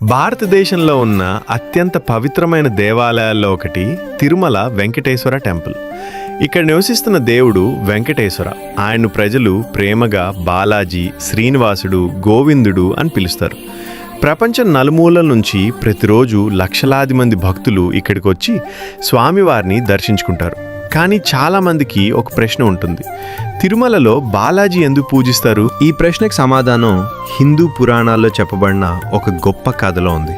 భారతదేశంలో ఉన్న అత్యంత పవిత్రమైన దేవాలయాల్లో ఒకటి తిరుమల వెంకటేశ్వర టెంపుల్. ఇక్కడ నివసిస్తున్న దేవుడు వెంకటేశ్వర. ఆయన్ను ప్రజలు ప్రేమగా బాలాజీ, శ్రీనివాసుడు, గోవిందుడు అని పిలుస్తారు. ప్రపంచం నలుమూలల నుంచి ప్రతిరోజు లక్షలాది మంది భక్తులు ఇక్కడికి వచ్చి స్వామివారిని దర్శించుకుంటారు. కానీ చాలామందికి ఒక ప్రశ్న ఉంటుంది, తిరుమలలో బాలాజీ ఎందుకు పూజిస్తారు? ఈ ప్రశ్నకు సమాధానం హిందూ పురాణాల్లో చెప్పబడిన ఒక గొప్ప కథలో ఉంది.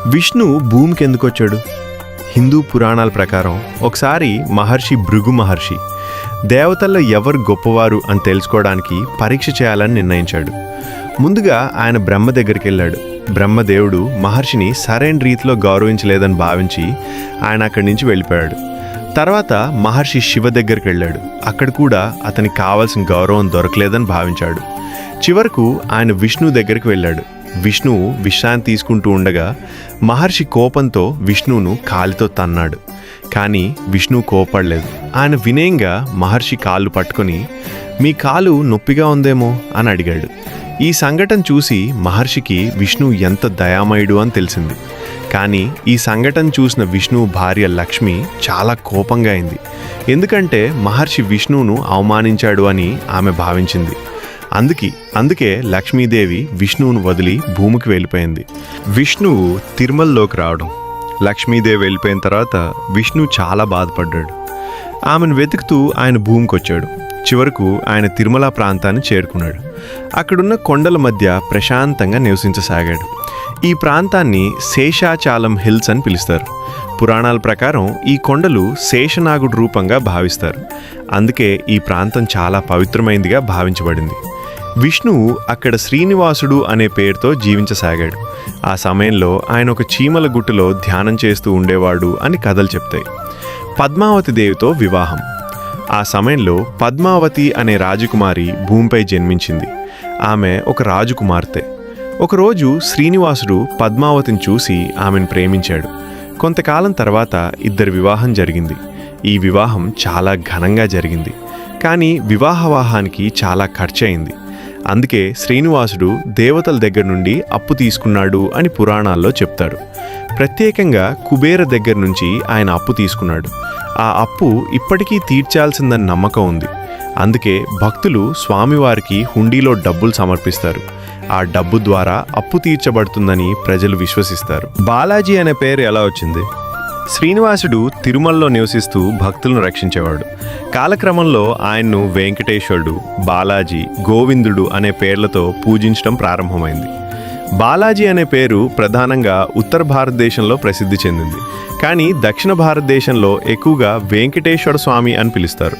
విష్ణు భూమికి ఎందుకు వచ్చాడు? హిందూ పురాణాల ప్రకారం ఒకసారి భృగు మహర్షి దేవతల్లో ఎవరు గొప్పవారు అని తెలుసుకోవడానికి పరీక్ష చేయాలని నిర్ణయించాడు. ముందుగా ఆయన బ్రహ్మ దగ్గరికి వెళ్ళాడు. బ్రహ్మదేవుడు మహర్షిని సరైన రీతిలో గౌరవించలేదని భావించి ఆయన అక్కడి నుంచి వెళ్ళిపోయాడు. తర్వాత మహర్షి శివ దగ్గరికి వెళ్ళాడు. అక్కడ కూడా అతనికి కావాల్సిన గౌరవం దొరకలేదని భావించాడు. చివరకు ఆయన విష్ణు దగ్గరికి వెళ్ళాడు. విష్ణువు విశ్రాంతి తీసుకుంటూ ఉండగా మహర్షి కోపంతో విష్ణువును కాలితో తన్నాడు. కానీ విష్ణువు కోపడలేదు. ఆయన వినయంగా మహర్షి కాళ్ళు పట్టుకొని, మీ కాలు నొప్పిగా ఉందేమో అని అడిగాడు. ఈ సంఘటన చూసి మహర్షికి విష్ణువు ఎంత దయామయుడు అని తెలిసింది. కానీ ఈ సంఘటన చూసిన విష్ణువు భార్య లక్ష్మి చాలా కోపంగా అయింది. ఎందుకంటే మహర్షి విష్ణువును అవమానించాడు అని ఆమె భావించింది. అందుకే లక్ష్మీదేవి విష్ణువును వదిలి భూమికి వెళ్ళిపోయింది. విష్ణువు తిరుమలలోకి రావడం, లక్ష్మీదేవి వెళ్ళిపోయిన తర్వాత విష్ణువు చాలా బాధపడ్డాడు. ఆమెను వెతుకుతూ ఆయన భూమికి వచ్చాడు. చివరకు ఆయన తిరుమల ప్రాంతాన్ని చేరుకున్నాడు. అక్కడున్న కొండల మధ్య ప్రశాంతంగా నివసించసాగాడు. ఈ ప్రాంతాన్ని శేషాచాలం హిల్స్ అని పిలుస్తారు. పురాణాల ప్రకారం ఈ కొండలు శేషనాగుడు రూపంగా భావిస్తారు. అందుకే ఈ ప్రాంతం చాలా పవిత్రమైందిగా భావించబడింది. విష్ణువు అక్కడ శ్రీనివాసుడు అనే పేరుతో జీవించసాగాడు. ఆ సమయంలో ఆయన ఒక చీమల గుట్టలో ధ్యానం చేస్తూ ఉండేవాడు అని కథలు చెప్తాయి. పద్మావతి దేవితో వివాహం. ఆ సమయంలో పద్మావతి అనే రాజకుమారి భూమిపై జన్మించింది. ఆమె ఒక రాజకుమార్తె. ఒకరోజు శ్రీనివాసుడు పద్మావతిని చూసి ఆమెను ప్రేమించాడు. కొంతకాలం తర్వాత ఇద్దరి వివాహం జరిగింది. ఈ వివాహం చాలా ఘనంగా జరిగింది. కానీ వివాహానికి చాలా ఖర్చు అయింది. అందుకే శ్రీనివాసుడు దేవతల దగ్గర నుండి అప్పు తీసుకున్నాడు అని పురాణాల్లో చెప్తారు. ప్రత్యేకంగా కుబేర దగ్గర నుంచి ఆయన అప్పు తీసుకున్నాడు. ఆ అప్పు ఇప్పటికీ తీర్చాల్సిందని నమ్మకం ఉంది. అందుకే భక్తులు స్వామివారికి హుండీలో డబ్బులు సమర్పిస్తారు. ఆ డబ్బు ద్వారా అప్పు తీర్చబడుతుందని ప్రజలు విశ్వసిస్తారు. బాలాజీ అనే పేరు ఎలా వచ్చింది? శ్రీనివాసుడు తిరుమలలో నివసిస్తూ భక్తులను రక్షించేవాడు. కాలక్రమంలో ఆయన్ను వెంకటేశ్వరుడు, బాలాజీ, గోవిందుడు అనే పేర్లతో పూజించడం ప్రారంభమైంది. బాలాజీ అనే పేరు ప్రధానంగా ఉత్తర భారతదేశంలో ప్రసిద్ధి చెందింది. కానీ దక్షిణ భారతదేశంలో ఎక్కువగా వెంకటేశ్వర స్వామి అని పిలుస్తారు.